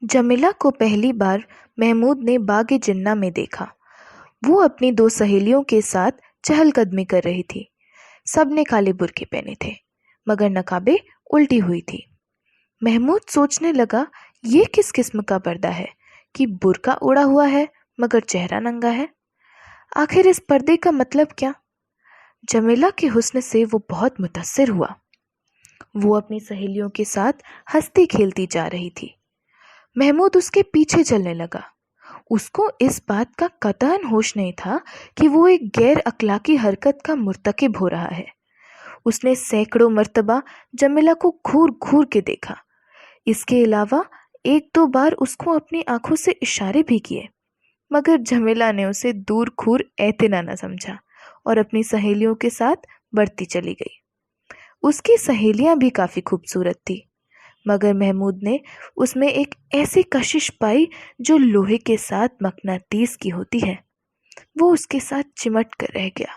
جمیلہ کو پہلی بار محمود نے باغ جنہ میں دیکھا۔ وہ اپنی دو سہیلیوں کے ساتھ چہل قدمی کر رہی تھی۔ سب نے کالے برقعے پہنے تھے مگر نقابیں الٹی ہوئی تھی۔ محمود سوچنے لگا، یہ کس قسم کا پردہ ہے کہ برقع اڑا ہوا ہے مگر چہرہ ننگا ہے؟ آخر اس پردے کا مطلب کیا؟ جمیلہ کے حسن سے وہ بہت متاثر ہوا۔ وہ اپنی سہیلیوں کے ساتھ ہنستی کھیلتی جا رہی تھی۔ محمود اس کے پیچھے چلنے لگا۔ اس کو اس بات کا قطعاً ہوش نہیں تھا کہ وہ ایک غیر اخلاقی حرکت کا مرتکب ہو رہا ہے۔ اس نے سینکڑوں مرتبہ جمیلہ کو گھور گھور کے دیکھا۔ اس کے علاوہ ایک دو بار اس کو اپنی آنکھوں سے اشارے بھی کیے، مگر جمیلہ نے اسے دور کھور اعتنا نہ سمجھا اور اپنی سہیلیوں کے ساتھ بڑھتی چلی گئی۔ اس کی سہیلیاں بھی کافی خوبصورت تھی، مگر محمود نے اس میں ایک ایسی کشش پائی جو لوہے کے ساتھ مقناطیس کی ہوتی ہے۔ وہ اس کے ساتھ چمٹ کر رہ گیا۔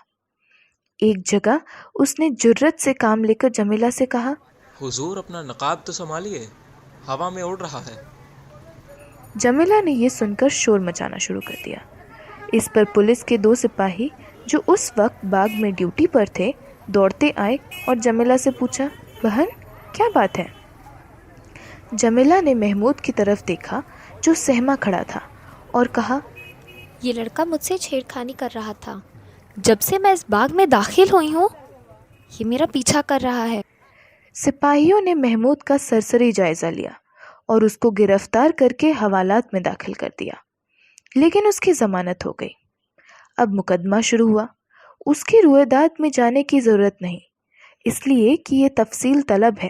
ایک جگہ اس نے جرت سے کام لے کر جمیلہ سے کہا، حضور اپنا نقاب تو سنبھالیے، ہوا میں اڑ رہا ہے۔ جمیلہ نے یہ سن کر شور مچانا شروع کر دیا۔ اس پر پولیس کے دو سپاہی جو اس وقت باغ میں ڈیوٹی پر تھے دوڑتے آئے اور جمیلہ سے پوچھا، بہن کیا بات ہے؟ جمیلہ نے محمود کی طرف دیکھا جو سہما کھڑا تھا اور کہا، یہ لڑکا مجھ سے چھیڑخانی کر رہا تھا۔ جب سے میں اس باغ میں داخل ہوئی ہوں یہ میرا پیچھا کر رہا ہے۔ سپاہیوں نے محمود کا سرسری جائزہ لیا اور اس کو گرفتار کر کے حوالات میں داخل کر دیا، لیکن اس کی ضمانت ہو گئی۔ اب مقدمہ شروع ہوا۔ اس کی رویداد میں جانے کی ضرورت نہیں، اس لیے کہ یہ تفصیل طلب ہے۔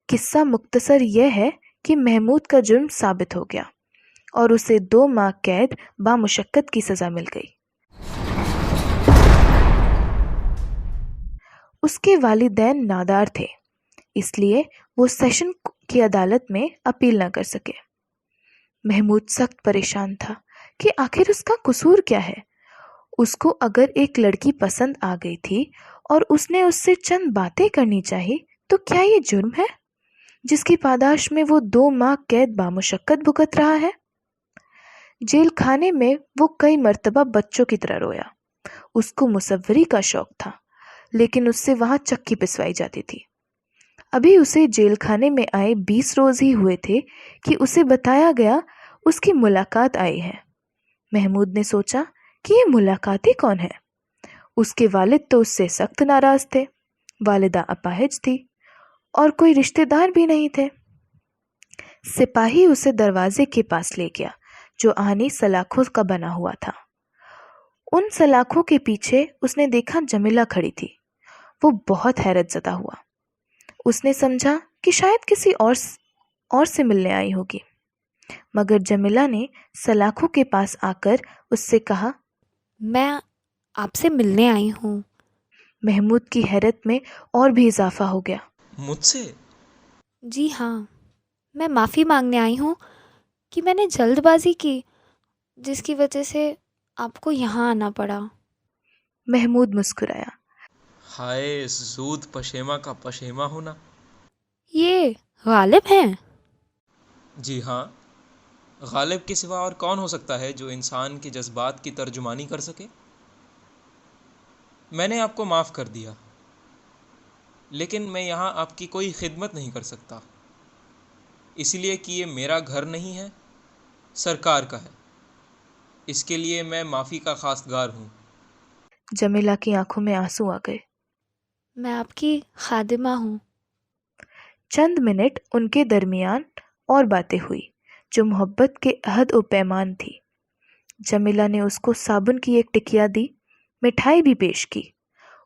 قصہ مختصر یہ ہے کہ محمود کا جرم ثابت ہو گیا اور اسے 2 ماہ قید بامشقت کی سزا مل گئی۔ اس کے والدین نادار تھے، اس لیے وہ سیشن کی عدالت میں اپیل نہ کر سکے۔ محمود سخت پریشان تھا کہ آخر اس کا قصور کیا ہے۔ اس کو اگر ایک لڑکی پسند آ گئی تھی اور اس نے اس سے چند باتیں کرنی چاہی تو کیا یہ جرم ہے جس کی پاداش میں وہ 2 ماہ قید بامشقت بھگت رہا ہے؟ جیل خانے میں وہ کئی مرتبہ بچوں کی طرح رویا۔ اس کو مصوری کا شوق تھا، لیکن اس سے وہاں چکی پسوائی جاتی تھی۔ ابھی اسے جیل خانے میں آئے 20 روز ہی ہوئے تھے کہ اسے بتایا گیا اس کی ملاقات آئی ہے۔ محمود نے سوچا کہ یہ ملاقاتی کون ہے؟ اس کے والد تو اس سے سخت ناراض تھے، والدہ اپاہج تھی اور کوئی رشتہ دار بھی نہیں تھے۔ سپاہی اسے دروازے کے پاس لے گیا جو آہنی سلاخوں کا بنا ہوا تھا۔ ان سلاخوں کے پیچھے اس نے دیکھا جمیلہ کھڑی تھی۔ وہ بہت حیرت زدہ ہوا۔ اس نے سمجھا کہ شاید کسی اور سے ملنے آئی ہوگی، مگر جمیلہ نے سلاخوں کے پاس آ کر اس سے کہا، میں آپ سے ملنے آئی ہوں۔ محمود کی حیرت میں اور بھی اضافہ ہو گیا۔ مجھ سے؟ جی ہاں، میں معافی مانگنے آئی ہوں کہ میں نے جلد بازی کی جس کی وجہ سے آپ کو یہاں آنا پڑا۔ محمود مسکرایا۔ ہائے زود پشیماں کا پشیماں ہونا۔ یہ غالب ہیں؟ جی ہاں، غالب کے سوا اور کون ہو سکتا ہے جو انسان کے جذبات کی ترجمانی کر سکے؟ میں نے آپ کو معاف کر دیا، لیکن میں یہاں آپ کی کوئی خدمت نہیں کر سکتا، اس لیے کہ یہ میرا گھر نہیں ہے، سرکار کا ہے۔ اس کے لیے میں معافی کا خواستگار ہوں۔ جمیلہ کی آنکھوں میں آنسو آ گئے۔ میں آپ کی خادمہ ہوں۔ چند منٹ ان کے درمیان اور باتیں ہوئی جو محبت کے عہد و پیمان تھی۔ جمیلہ نے اس کو صابن کی ایک ٹکیا دی، مٹھائی بھی پیش کی۔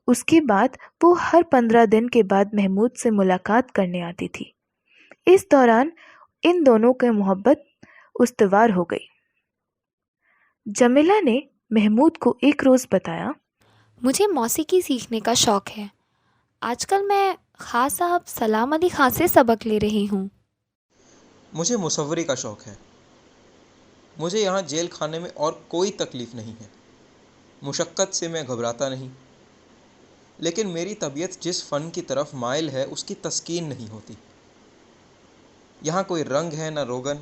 اس کے بعد وہ ہر 15 دن کے بعد محمود سے ملاقات کرنے آتی تھی۔ اس دوران ان دونوں کی محبت استوار ہو گئی۔ جمیلہ نے محمود کو ایک روز بتایا، مجھے موسیقی سیکھنے کا شوق ہے۔ آج کل میں خاص صاحب سلام علی خان سے سبق لے رہی ہوں۔ مجھے مصوری کا شوق ہے۔ مجھے یہاں جیل خانے میں اور کوئی تکلیف نہیں ہے۔ مشقت سے میں گھبراتا نہیں، لیکن میری طبیعت جس فن کی طرف مائل ہے اس کی تسکین نہیں ہوتی۔ یہاں کوئی رنگ ہے نہ روغن،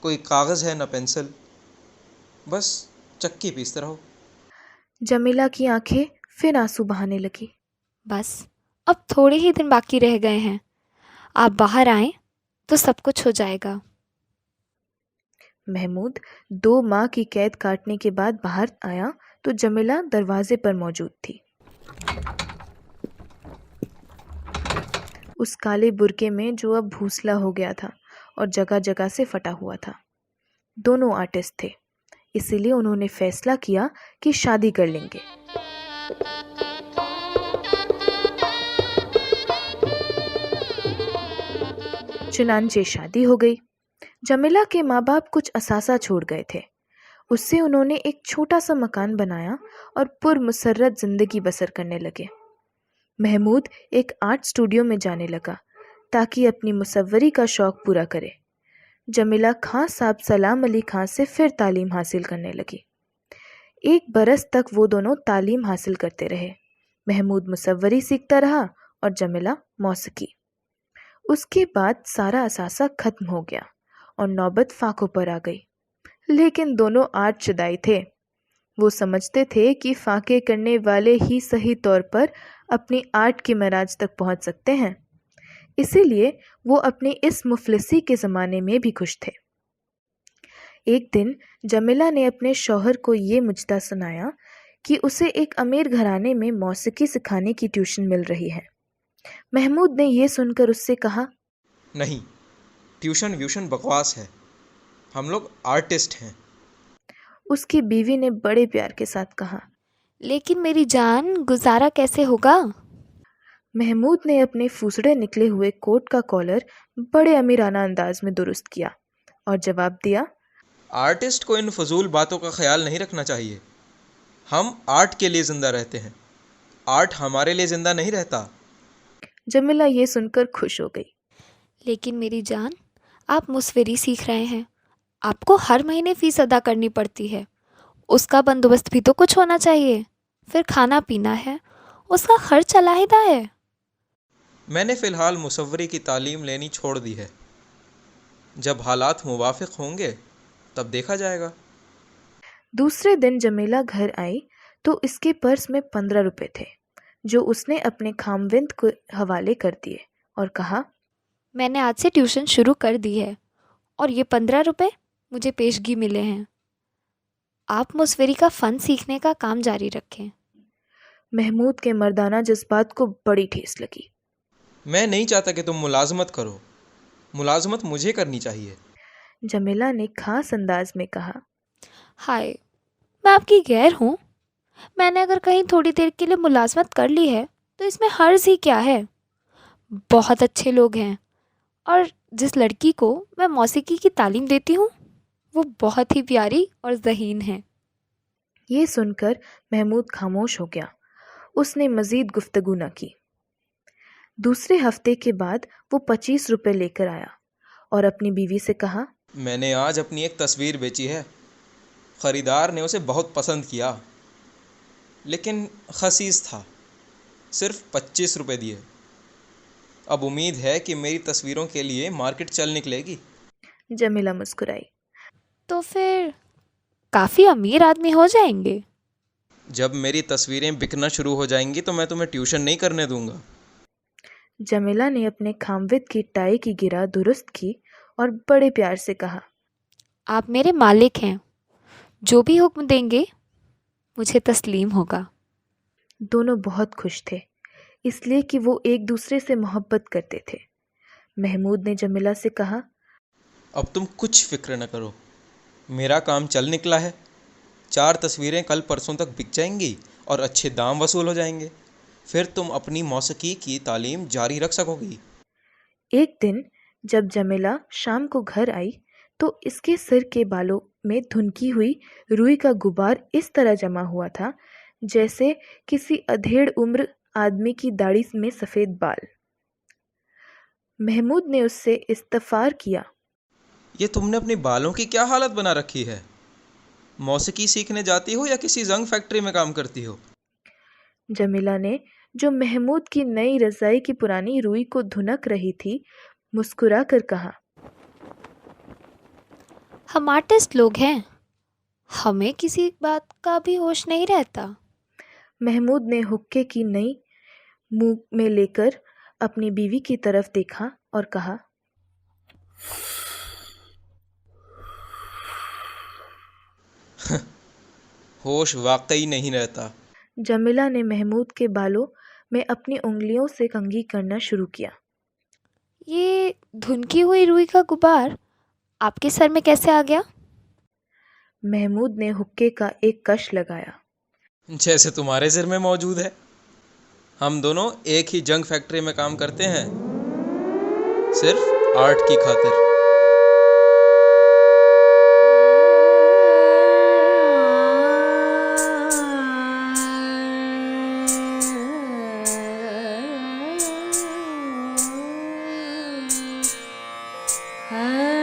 کوئی کاغذ ہے نہ پینسل، بس چکی پیستے رہو۔ جمیلہ کی آنکھیں پھر آنسو بہانے لگی۔ بس اب تھوڑے ہی دن باقی رہ گئے ہیں، آپ باہر آئیں تو سب کچھ ہو جائے گا۔ محمود 2 ماہ کی قید کاٹنے کے بعد باہر آیا تو جمیلہ دروازے پر موجود تھی۔ اس کالے برقعے میں جو اب بھوسلا ہو گیا تھا اور جگہ جگہ سے پھٹا ہوا تھا۔ دونوں آرٹسٹ تھے، اسی لیے انہوں نے فیصلہ کیا کہ شادی کر لیں گے۔ چنانچہ شادی ہو گئی۔ جمیلہ کے ماں باپ کچھ اثاثہ چھوڑ گئے تھے، اس سے انہوں نے ایک چھوٹا سا مکان بنایا اور پرمسرت زندگی بسر کرنے لگے۔ محمود ایک آرٹ اسٹوڈیو میں جانے لگا تاکہ اپنی مصوری کا شوق پورا کرے۔ جمیلہ خان صاحب سلام علی خان سے پھر تعلیم حاصل کرنے لگی۔ 1 برس تک وہ دونوں تعلیم حاصل کرتے رہے۔ محمود مصوری سیکھتا رہا اور جمیلہ موسیقی۔ اس کے بعد سارا اثاثہ ختم ہو گیا اور نوبت فاقوں پر آ گئی، لیکن دونوں آرٹ شدائی تھے۔ وہ سمجھتے تھے کہ فاقے کرنے والے ہی صحیح طور پر اپنی آرٹ کے معراج تک پہنچ سکتے ہیں، اسی لیے وہ اپنی اس مفلسی کے زمانے میں بھی خوش تھے۔ ایک دن جمیلہ نے اپنے شوہر کو یہ مجدہ سنایا کہ اسے ایک امیر گھرانے میں موسیقی سکھانے کی ٹیوشن مل رہی ہے۔ محمود نے یہ سن کر اس سے کہا، نہیں، ٹیوشن ویوشن بکواس ہے، ہم لوگ آرٹسٹ ہیں۔ اس کی بیوی نے بڑے پیار کے ساتھ کہا۔ لیکن میری جان، گزارا کیسے ہوگا؟ محمود نے اپنے پھوسڑے نکلے ہوئے کوٹ کا کالر بڑے امیرانہ انداز میں درست کیا اور جواب دیا، آرٹسٹ کو ان فضول باتوں کا خیال نہیں رکھنا چاہیے۔ ہم آرٹ کے لیے زندہ رہتے ہیں، آرٹ ہمارے لیے زندہ نہیں رہتا۔ جمیلہ یہ سن کر خوش ہو گئی۔ لیکن میری جان، آپ مصوری سیکھ رہے ہیں، آپ کو ہر مہینے فیس ادا کرنی پڑتی ہے، اس کا بندوبست بھی تو کچھ ہونا چاہیے۔ پھر کھانا پینا ہے، اس کا خرچ علیحدہ ہے۔ میں نے فی الحال مصوری کی تعلیم لینی چھوڑ دی ہے، جب حالات موافق ہوں گے تب دیکھا جائے گا۔ دوسرے دن جمیلہ گھر آئی تو اس کے پرس میں 15 روپے تھے جو اس نے اپنے خاموند کو حوالے کر دیے اور کہا، میں نے آج سے ٹیوشن شروع کر دی ہے اور یہ 15 روپے مجھے پیشگی ملے ہیں۔ آپ مصوری کا فن سیکھنے کا کام جاری رکھیں۔ محمود کے مردانہ جذبات کو بڑی ٹھیس لگی۔ میں نہیں چاہتا کہ تم ملازمت کرو، ملازمت مجھے کرنی چاہیے۔ جمیلہ نے خاص انداز میں کہا، ہائے، میں آپ کی غیر ہوں؟ میں نے اگر کہیں تھوڑی دیر کے لیے ملازمت کر لی ہے تو اس میں حرج ہی کیا ہے؟ بہت اچھے لوگ ہیں، اور جس لڑکی کو میں موسیقی کی تعلیم دیتی ہوں وہ بہت ہی پیاری اور ذہین ہے۔ یہ سن کر محمود خاموش ہو گیا۔ اس نے مزید گفتگو نہ کی۔ دوسرے ہفتے کے بعد وہ 25 روپے لے کر آیا اور اپنی بیوی سے کہا، میں نے آج اپنی ایک تصویر بیچی ہے، خریدار نے اسے بہت پسند کیا، لیکن خسیس تھا، صرف 25 روپے دیے۔ اب امید ہے کہ میری تصویروں کے لیے مارکیٹ چل نکلے گی۔ جمیلہ مسکرائی۔ تو پھر کافی امیر آدمی ہو جائیں گے۔ جب میری تصویریں بکنا شروع ہو جائیں گی تو میں تمہیں ٹیوشن نہیں کرنے دوں گا۔ جمیلہ نے اپنے خاموند کی ٹائی کی گرہ درست کی اور بڑے پیار سے کہا، آپ میرے مالک ہیں، جو بھی حکم دیں گے مجھے تسلیم ہوگا۔ دونوں بہت خوش تھے، اس لیے کہ وہ ایک دوسرے سے محبت کرتے تھے۔ محمود نے جمیلہ سے کہا، اب تم کچھ فکر نہ کرو، میرا کام چل نکلا ہے۔ 4 تصویریں کل پرسوں تک بک جائیں گی اور اچھے دام وصول ہو جائیں گے، پھر تم اپنی موسیقی کی تعلیم جاری رکھ سکو گی۔ ایک دن جب جمیلہ شام کو گھر آئی تو اس کے سر کے بالوں میں دھنکی ہوئی روئی کا غبار اس طرح جمع ہوا تھا جیسے کسی ادھیڑ عمر آدمی کی داڑھی میں سفید بال۔ محمود نے اس سے استفسار کیا، یہ تم نے اپنی بالوں کی کیا حالت بنا رکھی ہے؟ موسیقی سیکھنے جاتی ہو یا کسی زنگ فیکٹری میں کام کرتی ہو؟ جمیلہ نے، جو محمود کی نئی رضائی کی پرانی روئی کو دھنک رہی تھی، مسکرا کر کہا، ہم آرٹسٹ لوگ ہیں، ہمیں کسی بات کا بھی ہوش نہیں رہتا۔ محمود نے حقے کی نئی منہ میں لے کر اپنی بیوی کی طرف دیکھا اور کہا، ہوش واقعی نہیں رہتا۔ جمیلہ نے محمود کے بالوں میں اپنی انگلیوں سے کنگھی کرنا شروع کیا۔ یہ دھنکی ہوئی روئی کا غبار آپ کے سر میں کیسے آ گیا؟ محمود نے حقے کا ایک کش لگایا۔ جیسے تمہارے سر میں موجود ہے۔ ہم دونوں ایک ہی جنگ فیکٹری میں کام کرتے ہیں، صرف آرٹ کی خاطر۔ ہاں